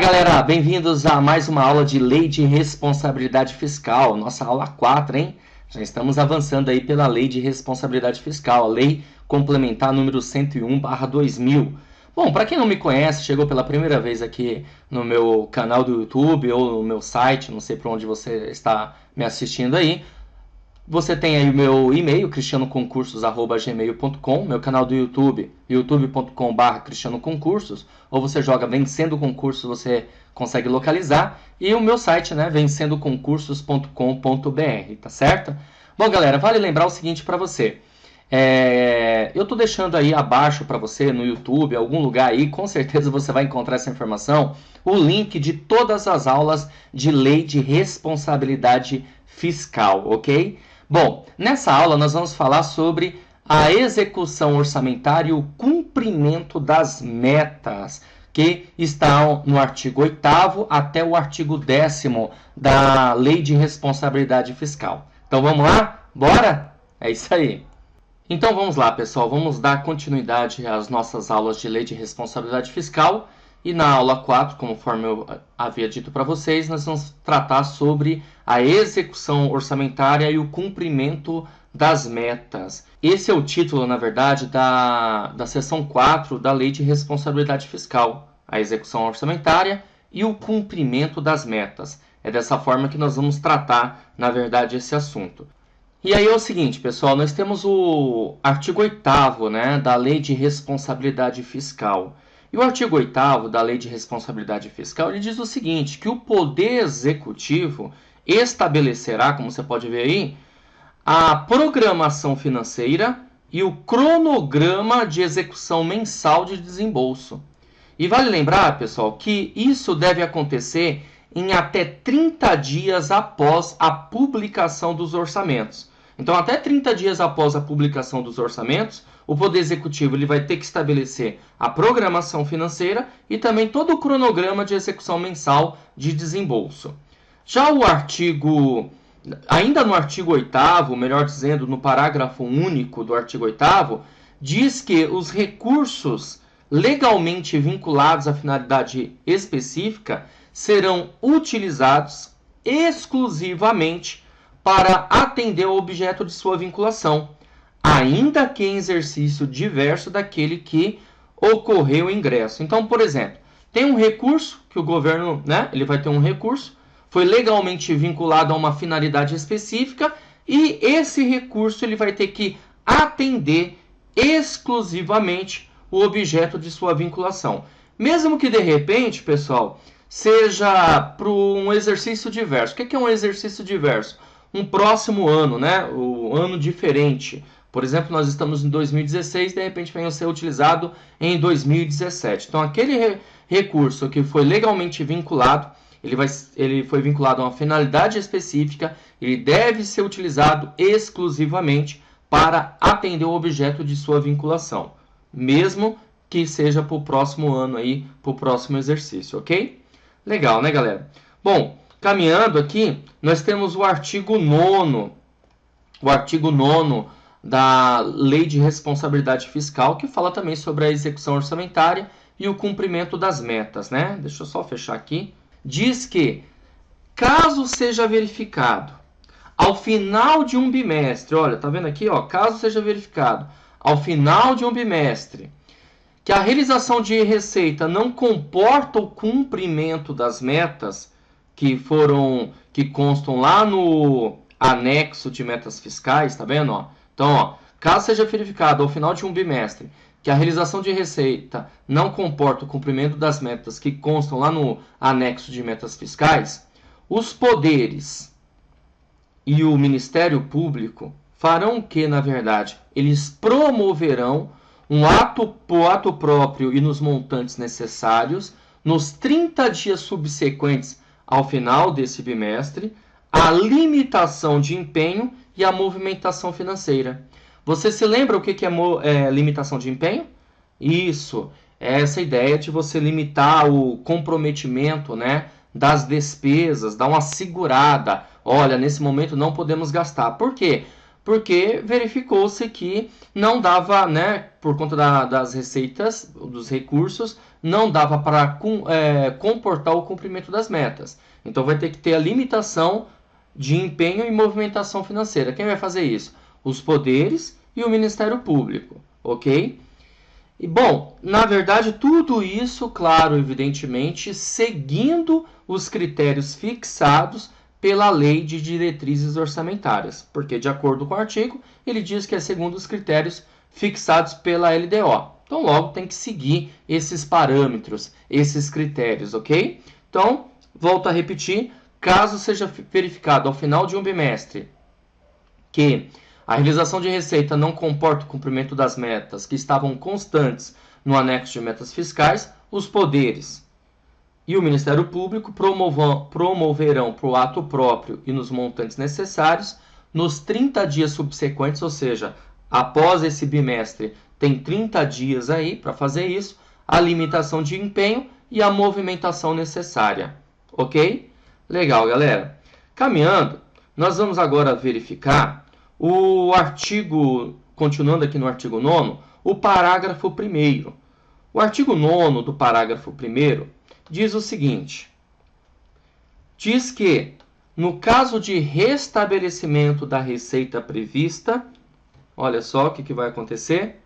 Galera, bem-vindos a mais uma aula de Lei de Responsabilidade Fiscal, nossa aula 4, hein? Já estamos avançando aí pela Lei de Responsabilidade Fiscal, a Lei Complementar número 101/2000. Bom, para quem não me conhece, chegou pela primeira vez aqui no meu canal do YouTube ou no meu site, não sei para onde você está me assistindo aí, você tem aí o meu e-mail, cristianoconcursos@gmail.com, meu canal do YouTube, youtube.com/cristianoconcursos, ou você joga Vencendo Concursos, você consegue localizar, e o meu site, né, vencendoconcursos.com.br, tá certo? Bom, galera, vale lembrar o seguinte para você. Eu tô deixando aí abaixo para você no YouTube, algum lugar aí, com certeza você vai encontrar essa informação, o link de todas as aulas de Lei de Responsabilidade Fiscal, ok? Bom, nessa aula nós vamos falar sobre a execução orçamentária e o cumprimento das metas, que estão no artigo 8º até o artigo 10º da Lei de Responsabilidade Fiscal. Então vamos lá? Bora? É isso aí. Então vamos lá, pessoal, vamos dar continuidade às nossas aulas de Lei de Responsabilidade Fiscal. E na aula 4, conforme eu havia dito para vocês, nós vamos tratar sobre a execução orçamentária e o cumprimento das metas. Esse é o título, na verdade, da seção 4 da Lei de Responsabilidade Fiscal, a execução orçamentária e o cumprimento das metas. É dessa forma que nós vamos tratar, na verdade, esse assunto. E aí é o seguinte, pessoal, nós temos o artigo 8º, né, da Lei de Responsabilidade Fiscal. E o artigo 8º da Lei de Responsabilidade Fiscal, ele diz o seguinte, que o Poder Executivo estabelecerá, como você pode ver aí, a programação financeira e o cronograma de execução mensal de desembolso. E vale lembrar, pessoal, que isso deve acontecer em até 30 dias após a publicação dos orçamentos. Então, até 30 dias após a publicação dos orçamentos, o Poder Executivo ele vai ter que estabelecer a programação financeira e também todo o cronograma de execução mensal de desembolso. Já o artigo, ainda no artigo 8º, melhor dizendo, no parágrafo único do artigo 8º, diz que os recursos legalmente vinculados à finalidade específica serão utilizados exclusivamente para atender ao objeto de sua vinculação, ainda que em exercício diverso daquele que ocorreu o ingresso. Então, por exemplo, tem um recurso que o governo, né, ele vai ter um recurso, foi legalmente vinculado a uma finalidade específica e esse recurso ele vai ter que atender exclusivamente o objeto de sua vinculação. Mesmo que de repente, pessoal, seja para um exercício diverso. O que é um exercício diverso? Um próximo ano, né? O ano diferente. Por exemplo, nós estamos em 2016, de repente venha a ser utilizado em 2017. Então, aquele recurso que foi legalmente vinculado, ele foi vinculado a uma finalidade específica, ele deve ser utilizado exclusivamente para atender o objeto de sua vinculação, mesmo que seja para o próximo ano aí, para o próximo exercício, ok? Legal, né, galera? Bom, caminhando aqui, nós temos o artigo 9º, da Lei de Responsabilidade Fiscal, que fala também sobre a execução orçamentária e o cumprimento das metas, né? Deixa eu só fechar aqui. Diz que, caso seja verificado, ao final de um bimestre, olha, tá vendo aqui, ó, caso seja verificado, ao final de um bimestre, que a realização de receita não comporta o cumprimento das metas que constam lá no anexo de metas fiscais, tá vendo? Ó? Então, ó, caso seja verificado ao final de um bimestre que a realização de receita não comporta o cumprimento das metas que constam lá no anexo de metas fiscais, os poderes e o Ministério Público farão o que, na verdade? Eles promoverão um ato próprio e nos montantes necessários, nos 30 dias subsequentes ao final desse bimestre, a limitação de empenho e a movimentação financeira. Você se lembra o que é limitação de empenho? Isso, é essa ideia de você limitar o comprometimento, né, das despesas, dar uma segurada. Olha, nesse momento não podemos gastar. Por quê? porque verificou-se que não dava, né, por conta das receitas, dos recursos, não dava para comportar o cumprimento das metas. Então vai ter que ter a limitação de empenho e movimentação financeira. Quem vai fazer isso? Os poderes e o Ministério Público, ok? E bom, na verdade, tudo isso, claro, evidentemente, seguindo os critérios fixados pela Lei de Diretrizes Orçamentárias, porque de acordo com o artigo, ele diz que é segundo os critérios fixados pela LDO. Então, logo tem que seguir esses parâmetros, esses critérios, ok? Então, volto a repetir, caso seja verificado ao final de um bimestre que a realização de receita não comporta o cumprimento das metas que estavam constantes no anexo de metas fiscais, os poderes e o Ministério Público promoverão para o ato próprio e nos montantes necessários nos 30 dias subsequentes, ou seja, após esse bimestre, tem 30 dias aí para fazer isso, a limitação de empenho e a movimentação necessária. Ok? Legal, galera. Caminhando, nós vamos agora verificar o artigo, continuando aqui no artigo 9º, o parágrafo 1º. O artigo 9º do parágrafo 1º diz o seguinte: diz que, no caso de restabelecimento da receita prevista, olha só o que vai acontecer,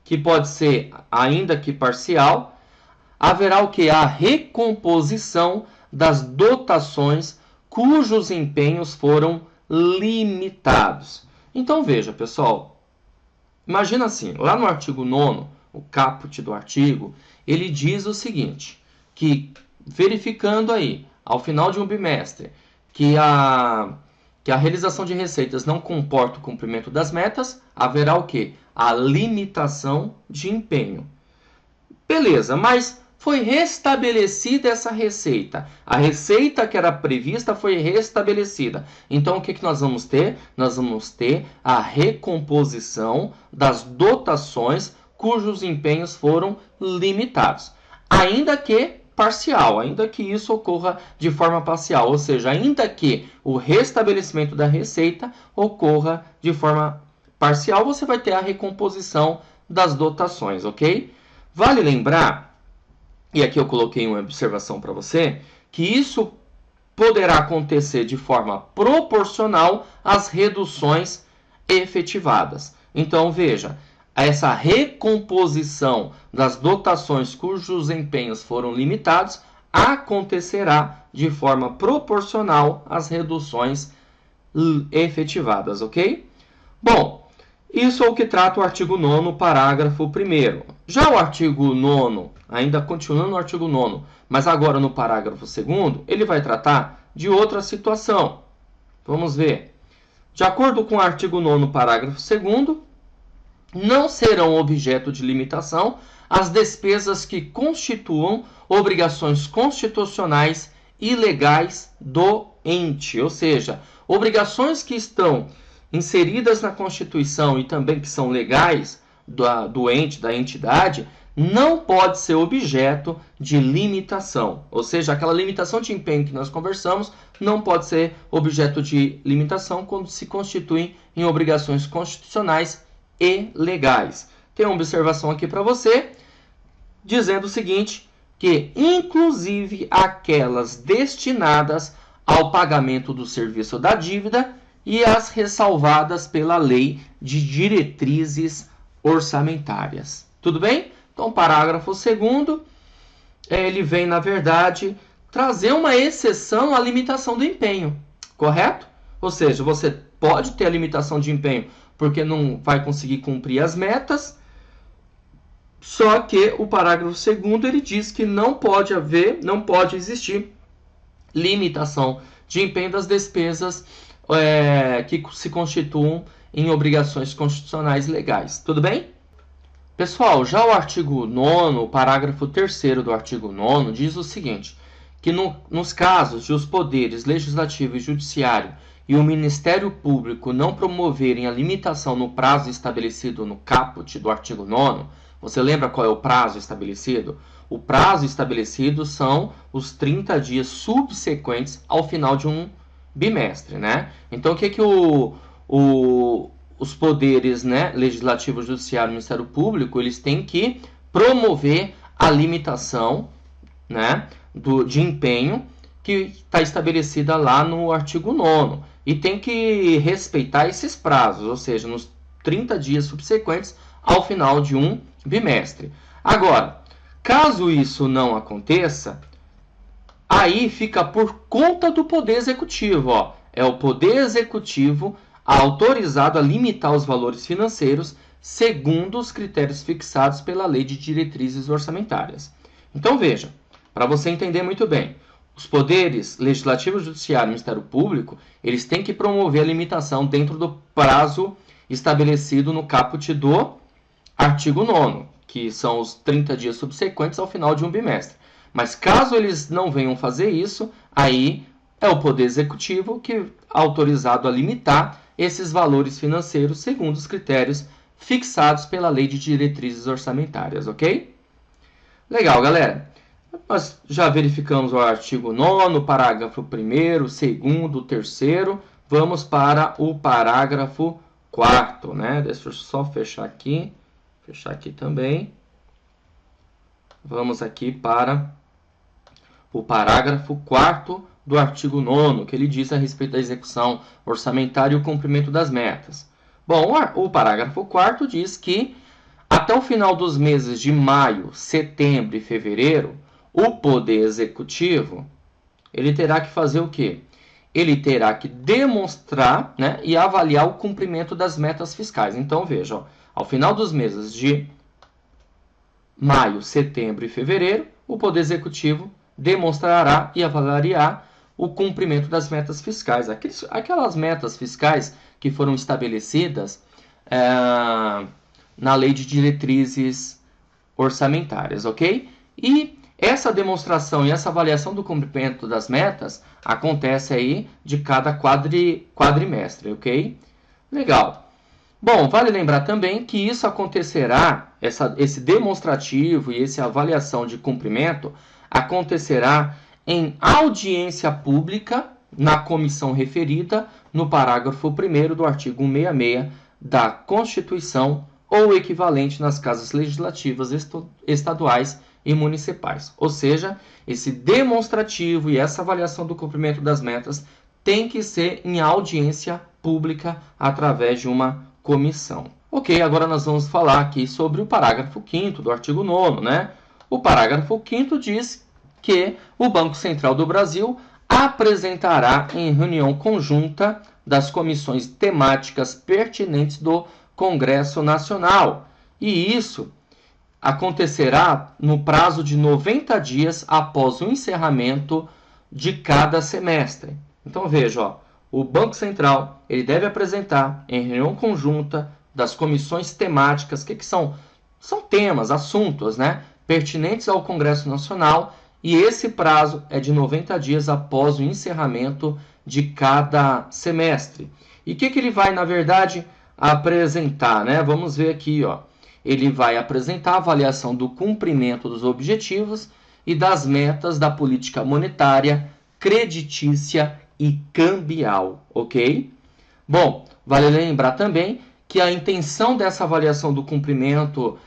que pode ser, ainda que parcial, haverá o que? A recomposição das dotações cujos empenhos foram limitados. Então veja, pessoal, imagina assim, lá no artigo 9º, o caput do artigo, ele diz o seguinte, que verificando aí, ao final de um bimestre, que a realização de receitas não comporta o cumprimento das metas, haverá o quê? A limitação de empenho. Beleza, mas foi restabelecida essa receita. A receita que era prevista foi restabelecida. Então, o que nós vamos ter? Nós vamos ter a recomposição das dotações cujos empenhos foram limitados. Ainda que parcial, ainda que isso ocorra de forma parcial, ou seja, ainda que o restabelecimento da receita ocorra de forma parcial, você vai ter a recomposição das dotações, ok? Vale lembrar, e aqui eu coloquei uma observação para você, que isso poderá acontecer de forma proporcional às reduções efetivadas. Então, veja, essa recomposição das dotações cujos empenhos foram limitados acontecerá de forma proporcional às reduções efetivadas, ok? Bom, isso é o que trata o artigo 9º, parágrafo 1º. Já o artigo 9º, ainda continuando no artigo 9º, mas agora no parágrafo 2º, ele vai tratar de outra situação. Vamos ver. De acordo com o artigo 9º, parágrafo 2º, não serão objeto de limitação as despesas que constituam obrigações constitucionais e legais do ente, ou seja, obrigações que estão inseridas na Constituição e também que são legais do ente, da entidade, não pode ser objeto de limitação. Ou seja, aquela limitação de empenho que nós conversamos não pode ser objeto de limitação quando se constituem em obrigações constitucionais e legais. Tem uma observação aqui para você, dizendo o seguinte, que inclusive aquelas destinadas ao pagamento do serviço da dívida e as ressalvadas pela Lei de Diretrizes Orçamentárias. Tudo bem? Então, parágrafo 2º, ele vem, na verdade, trazer uma exceção à limitação do empenho, correto? Ou seja, você pode ter a limitação de empenho porque não vai conseguir cumprir as metas, só que o parágrafo 2º ele diz que não pode existir limitação de empenho das despesas que se constituam em obrigações constitucionais legais. Tudo bem? Pessoal, já o artigo 9º, o parágrafo 3º do artigo 9º diz o seguinte, que nos casos de os poderes legislativo e judiciário e o Ministério Público não promoverem a limitação no prazo estabelecido no caput do artigo 9º, você lembra qual é o prazo estabelecido? O prazo estabelecido são os 30 dias subsequentes ao final de um bimestre, né? Então, o que o os poderes, né, legislativo, judiciário e Ministério Público, eles têm que promover a limitação, né, de empenho que está estabelecida lá no artigo 9º e tem que respeitar esses prazos, ou seja, nos 30 dias subsequentes ao final de um bimestre. Agora, caso isso não aconteça, aí fica por conta do Poder Executivo. Ó. É o Poder Executivo autorizado a limitar os valores financeiros segundo os critérios fixados pela Lei de Diretrizes Orçamentárias. Então, veja, para você entender muito bem, os poderes legislativo, judiciário e Ministério Público, eles têm que promover a limitação dentro do prazo estabelecido no caput do artigo 9º, que são os 30 dias subsequentes ao final de um bimestre. Mas caso eles não venham fazer isso, aí é o Poder Executivo que é autorizado a limitar esses valores financeiros segundo os critérios fixados pela Lei de Diretrizes Orçamentárias, ok? Legal, galera. Nós já verificamos o artigo 9º, parágrafo 1º, 2º, 3º. Vamos para o parágrafo 4º, né? Deixa eu só fechar aqui também. Vamos aqui para o parágrafo 4º do artigo 9º, que ele diz a respeito da execução orçamentária e o cumprimento das metas. Bom, o parágrafo 4º diz que até o final dos meses de maio, setembro e fevereiro, o Poder Executivo, ele terá que fazer o quê? Ele terá que demonstrar, né, e avaliar o cumprimento das metas fiscais. Então, veja, ó, ao final dos meses de maio, setembro e fevereiro, o Poder Executivo demonstrará e avaliará o cumprimento das metas fiscais. Aquelas metas fiscais que foram estabelecidas na Lei de Diretrizes Orçamentárias, ok? E essa demonstração e essa avaliação do cumprimento das metas acontece aí de cada quadrimestre, ok? Legal. Bom, vale lembrar também que isso acontecerá, esse demonstrativo e essa avaliação de cumprimento acontecerá em audiência pública na comissão referida no parágrafo 1º do artigo 166 da Constituição ou equivalente nas casas legislativas estaduais e municipais. Ou seja, esse demonstrativo e essa avaliação do cumprimento das metas tem que ser em audiência pública através de uma comissão. Ok, agora nós vamos falar aqui sobre o parágrafo 5º do artigo 9º, né? O parágrafo 5º diz que o Banco Central do Brasil apresentará em reunião conjunta das comissões temáticas pertinentes do Congresso Nacional. E isso acontecerá no prazo de 90 dias após o encerramento de cada semestre. Então veja, ó, o Banco Central ele deve apresentar em reunião conjunta das comissões temáticas, que são temas, assuntos, né, pertinentes ao Congresso Nacional, e esse prazo é de 90 dias após o encerramento de cada semestre. E o que ele vai, na verdade, apresentar, né? Vamos ver aqui, ó. Ele vai apresentar a avaliação do cumprimento dos objetivos e das metas da política monetária, creditícia e cambial, ok? Bom, vale lembrar também que a intenção dessa avaliação do cumprimento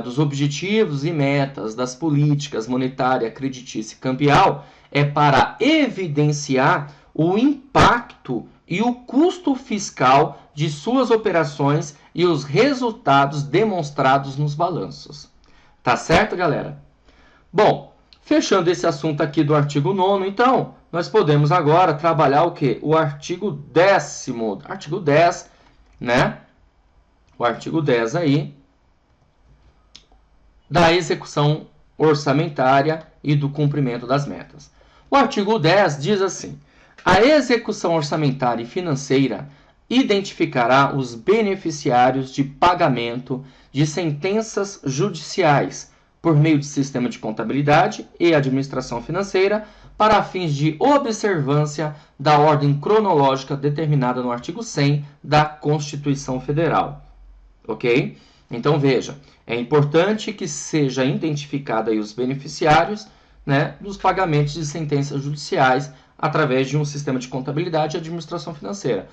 dos objetivos e metas das políticas monetária, creditícia e cambial é para evidenciar o impacto e o custo fiscal de suas operações e os resultados demonstrados nos balanços. Tá certo, galera? Bom, fechando esse assunto aqui do artigo 9º, então, nós podemos agora trabalhar o quê? O artigo 10º, artigo 10, né? O artigo 10 aí, da execução orçamentária e do cumprimento das metas. O artigo 10 diz assim: a execução orçamentária e financeira identificará os beneficiários de pagamento de sentenças judiciais por meio de sistema de contabilidade e administração financeira para fins de observância da ordem cronológica determinada no artigo 100 da Constituição Federal. Ok? Então, veja, é importante que seja identificado aí os beneficiários, né, dos pagamentos de sentenças judiciais através de um sistema de contabilidade e administração financeira.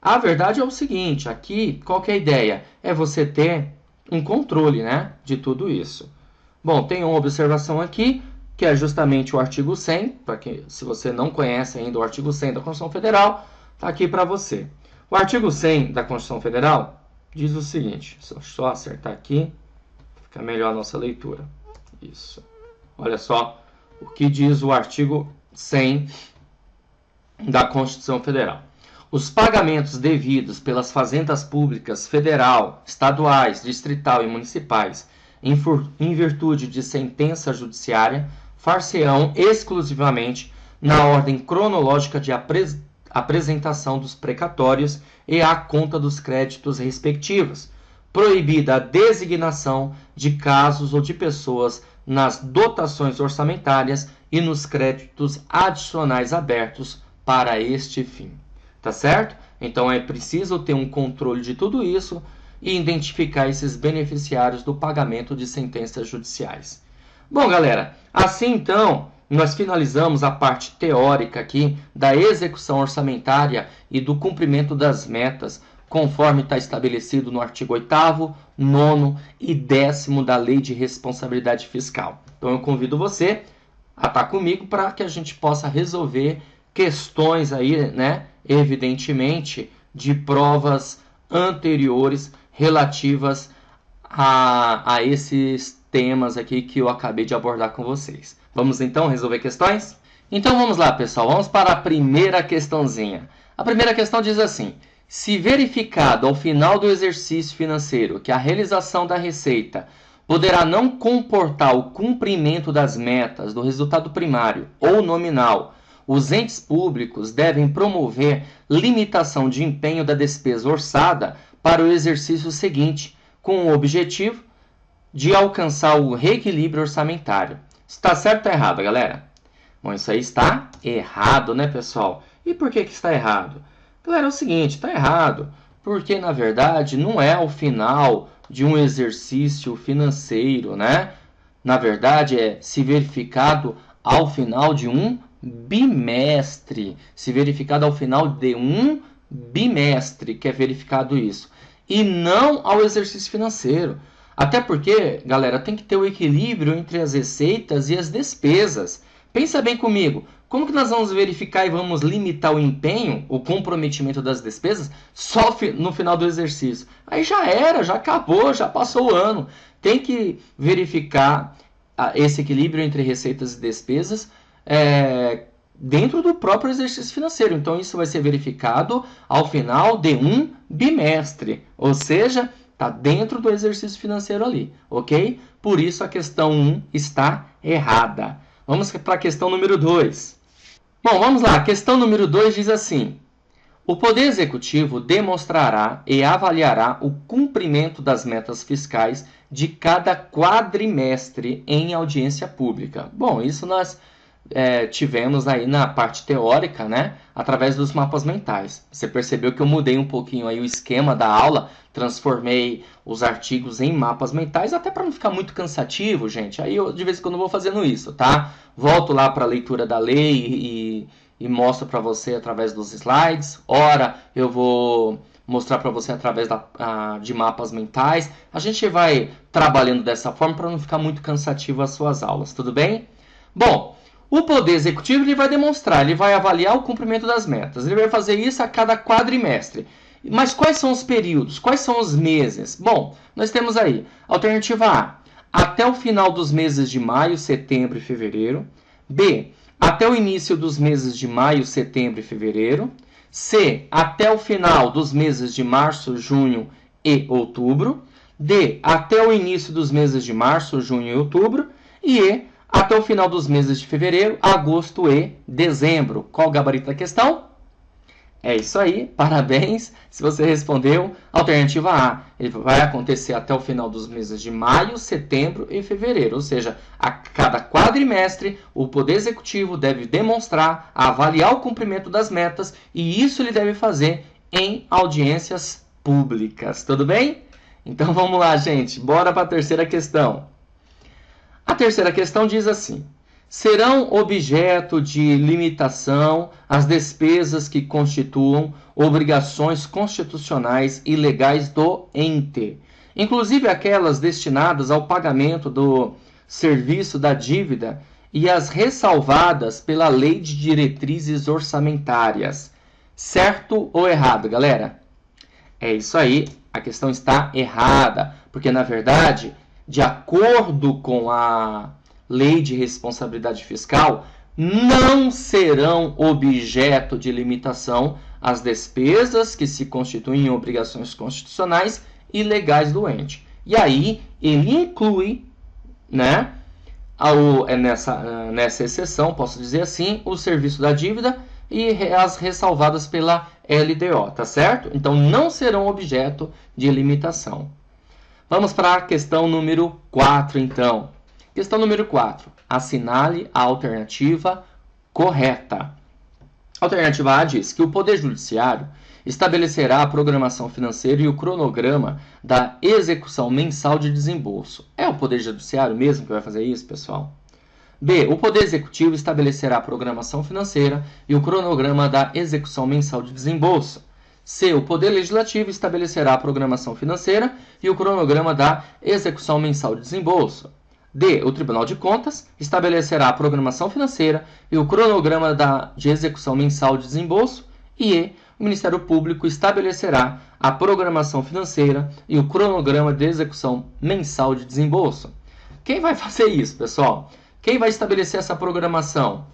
A verdade é o seguinte, aqui, qual que é a ideia? É você ter um controle, né, de tudo isso. Bom, tem uma observação aqui, que é justamente o artigo 100, para que, se você não conhece ainda o artigo 100 da Constituição Federal, está aqui para você. O artigo 100 da Constituição Federal diz o seguinte, só acertar aqui, fica melhor a nossa leitura. Isso. Olha só o que diz o artigo 100 da Constituição Federal. Os pagamentos devidos pelas fazendas públicas federal, estaduais, distrital e municipais, em virtude de sentença judiciária, far-se-ão exclusivamente na ordem cronológica de apresentação dos precatórios e à conta dos créditos respectivos, proibida a designação de casos ou de pessoas nas dotações orçamentárias e nos créditos adicionais abertos para este fim. Tá certo? Então é preciso ter um controle de tudo isso e identificar esses beneficiários do pagamento de sentenças judiciais. Bom, galera, assim então nós finalizamos a parte teórica aqui da execução orçamentária e do cumprimento das metas, conforme está estabelecido no artigo 8º, 9º e 10º da Lei de Responsabilidade Fiscal. Então eu convido você a estar comigo para que a gente possa resolver questões aí, né, evidentemente, de provas anteriores relativas a esses temas aqui que eu acabei de abordar com vocês. Vamos então resolver questões? Então vamos lá, pessoal, vamos para a primeira questãozinha. A primeira questão diz assim: se verificado ao final do exercício financeiro que a realização da receita poderá não comportar o cumprimento das metas do resultado primário ou nominal, os entes públicos devem promover limitação de empenho da despesa orçada para o exercício seguinte, com o objetivo de alcançar o reequilíbrio orçamentário. Está certo ou errado, galera? Bom, isso aí está errado, né, pessoal? E por que está errado? Galera, é o seguinte, está errado porque, na verdade, não é o final de um exercício financeiro, né? Na verdade, é se verificado ao final de um bimestre, se verificado ao final de um bimestre, que é verificado isso, e não ao exercício financeiro. Até porque, galera, tem que ter o equilíbrio entre as receitas e as despesas. Pensa bem comigo, como que nós vamos verificar e vamos limitar o empenho, o comprometimento das despesas, só no final do exercício? Aí já era, já acabou, já passou o ano. Tem que verificar esse equilíbrio entre receitas e despesas dentro do próprio exercício financeiro. Então, isso vai ser verificado ao final de um bimestre, ou seja, está dentro do exercício financeiro ali, ok? Por isso a questão 1 está errada. Vamos para a questão número 2. Bom, vamos lá. A questão número 2 diz assim: o Poder Executivo demonstrará e avaliará o cumprimento das metas fiscais de cada quadrimestre em audiência pública. Bom, isso nós tivemos aí na parte teórica, né, através dos mapas mentais. Você percebeu que eu mudei um pouquinho aí o esquema da aula, transformei os artigos em mapas mentais, até para não ficar muito cansativo, gente. Aí eu de vez em quando vou fazendo isso, tá? Volto lá para a leitura da lei e mostro para você através dos slides. Ora, eu vou mostrar para você através de mapas mentais. A gente vai trabalhando dessa forma para não ficar muito cansativo as suas aulas, tudo bem? Bom, o Poder Executivo ele vai demonstrar, ele vai avaliar o cumprimento das metas. Ele vai fazer isso a cada quadrimestre. Mas quais são os períodos? Quais são os meses? Bom, nós temos aí, alternativa A, até o final dos meses de maio, setembro e fevereiro. B, até o início dos meses de maio, setembro e fevereiro. C, até o final dos meses de março, junho e outubro. D, até o início dos meses de março, junho e outubro. E E, até o final dos meses de fevereiro, agosto e dezembro. Qual o gabarito da questão? É isso aí, parabéns. Se você respondeu, alternativa A. Ele vai acontecer até o final dos meses de maio, setembro e fevereiro. Ou seja, a cada quadrimestre, o Poder Executivo deve demonstrar, avaliar o cumprimento das metas e isso ele deve fazer em audiências públicas. Tudo bem? Então vamos lá, gente. Bora para a terceira questão. A terceira questão diz assim: serão objeto de limitação as despesas que constituam obrigações constitucionais e legais do ente, inclusive aquelas destinadas ao pagamento do serviço da dívida e as ressalvadas pela Lei de Diretrizes Orçamentárias. Certo ou errado, galera? É isso aí, a questão está errada, porque na verdade, de acordo com a Lei de Responsabilidade Fiscal, não serão objeto de limitação as despesas que se constituem em obrigações constitucionais e legais do ente. E aí, ele inclui, né, nessa exceção, posso dizer assim, o serviço da dívida e as ressalvadas pela LDO, tá certo? Então, não serão objeto de limitação. Vamos para a questão número 4, então. Questão número 4. Assinale a alternativa correta. A alternativa A diz que o Poder Judiciário estabelecerá a programação financeira e o cronograma da execução mensal de desembolso. É o Poder Judiciário mesmo que vai fazer isso, pessoal? B. O Poder Executivo estabelecerá a programação financeira e o cronograma da execução mensal de desembolso. C. O Poder Legislativo estabelecerá a programação financeira e o cronograma da execução mensal de desembolso. D. O Tribunal de Contas estabelecerá a programação financeira e o cronograma de execução mensal de desembolso. E E. O Ministério Público estabelecerá a programação financeira e o cronograma de execução mensal de desembolso. Quem vai fazer isso, pessoal? Quem vai estabelecer essa programação?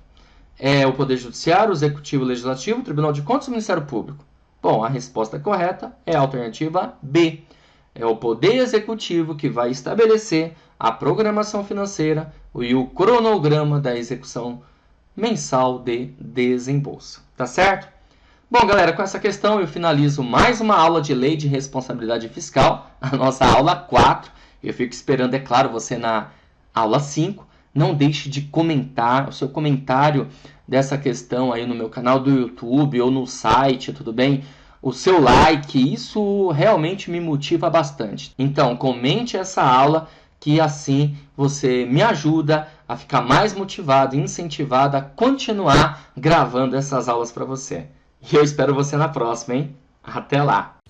É o Poder Judiciário, o Executivo, o Legislativo, o Tribunal de Contas e o Ministério Público? Bom, a resposta correta é a alternativa B. É o Poder Executivo que vai estabelecer a programação financeira e o cronograma da execução mensal de desembolso. Tá certo? Bom, galera, com essa questão eu finalizo mais uma aula de Lei de Responsabilidade Fiscal, a nossa aula 4. Eu fico esperando, é claro, você na aula 5. Não deixe de comentar o seu comentário dessa questão aí no meu canal do YouTube ou no site, tudo bem? O seu like, isso realmente me motiva bastante. Então, comente essa aula, que assim você me ajuda a ficar mais motivado e incentivado a continuar gravando essas aulas para você. E eu espero você na próxima, hein? Até lá!